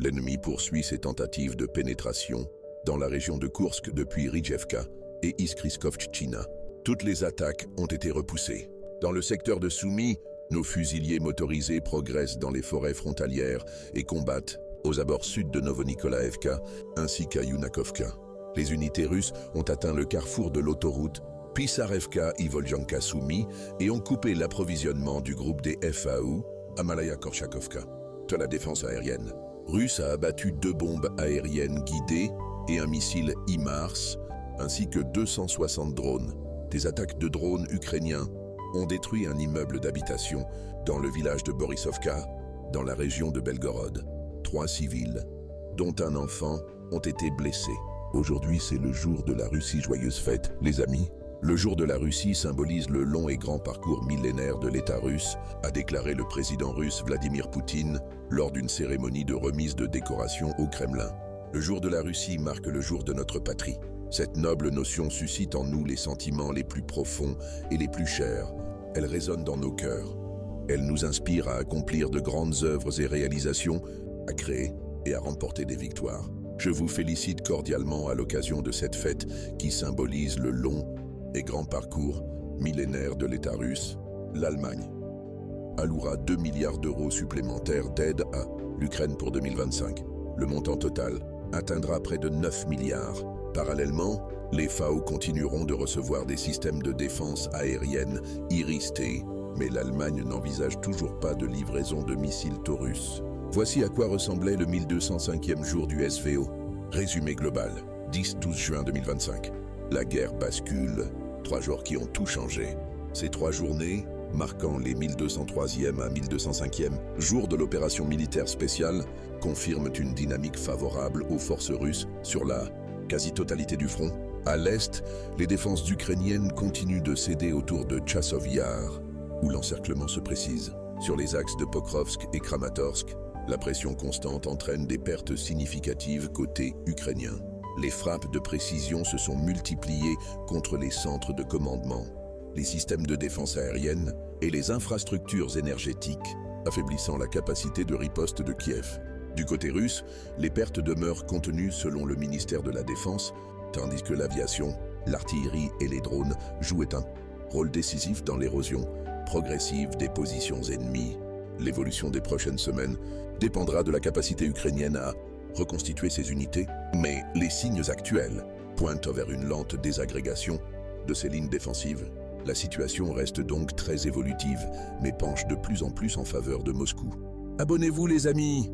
L'ennemi poursuit ses tentatives de pénétration dans la région de Koursk depuis Rijevka et Iskriskovtchina. Toutes les attaques ont été repoussées. Dans le secteur de Soumy, nos fusiliers motorisés progressent dans les forêts frontalières et combattent aux abords sud de Novonikolaevka ainsi qu'à Yunakovka. Les unités russes ont atteint le carrefour de l'autoroute Pisarevka-Ivoljanka-Soumy et ont coupé l'approvisionnement du groupe des FAU à Malaya-Korchakovka. De la défense aérienne russe a abattu 2 bombes aériennes guidées et un missile HIMARS, ainsi que 260 drones. Des attaques de drones ukrainiens ont détruit un immeuble d'habitation dans le village de Borisovka, dans la région de Belgorod. 3 civils, dont un enfant, ont été blessés. Aujourd'hui, c'est le jour de la Russie. Joyeuse fête, les amis. Le jour de la Russie symbolise le long et grand parcours millénaire de l'État russe, a déclaré le président russe Vladimir Poutine lors d'une cérémonie de remise de décoration au Kremlin. Le jour de la Russie marque le jour de notre patrie. Cette noble notion suscite en nous les sentiments les plus profonds et les plus chers. Elle résonne dans nos cœurs. Elle nous inspire à accomplir de grandes œuvres et réalisations, à créer et à remporter des victoires. Je vous félicite cordialement à l'occasion de cette fête qui symbolise le long et grand parcours millénaire de l'État russe. L'Allemagne allouera 2 milliards d'euros supplémentaires d'aide à l'Ukraine pour 2025. Le montant total atteindra près de 9 milliards. Parallèlement, les FAO continueront de recevoir des systèmes de défense aérienne Iris-T, mais l'Allemagne n'envisage toujours pas de livraison de missiles Taurus. Voici à quoi ressemblait le 1205e jour du SVO. Résumé global, 10-12 juin 2025. La guerre bascule, 3 jours qui ont tout changé. Ces 3 journées, marquant les 1203e à 1205e jours de l'opération militaire spéciale, confirment une dynamique favorable aux forces russes sur la quasi-totalité du front. À l'est, les défenses ukrainiennes continuent de céder autour de Tchassov Yar, où l'encerclement se précise. Sur les axes de Pokrovsk et Kramatorsk, la pression constante entraîne des pertes significatives côté ukrainien. Les frappes de précision se sont multipliées contre les centres de commandement, les systèmes de défense aérienne et les infrastructures énergétiques, affaiblissant la capacité de riposte de Kiev. Du côté russe, les pertes demeurent contenues selon le ministère de la Défense, tandis que l'aviation, l'artillerie et les drones jouent un rôle décisif dans l'érosion progressive des positions ennemies. L'évolution des prochaines semaines dépendra de la capacité ukrainienne à reconstituer ses unités, mais les signes actuels pointent vers une lente désagrégation de ces lignes défensives. La situation reste donc très évolutive, mais penche de plus en plus en faveur de Moscou. Abonnez-vous les amis!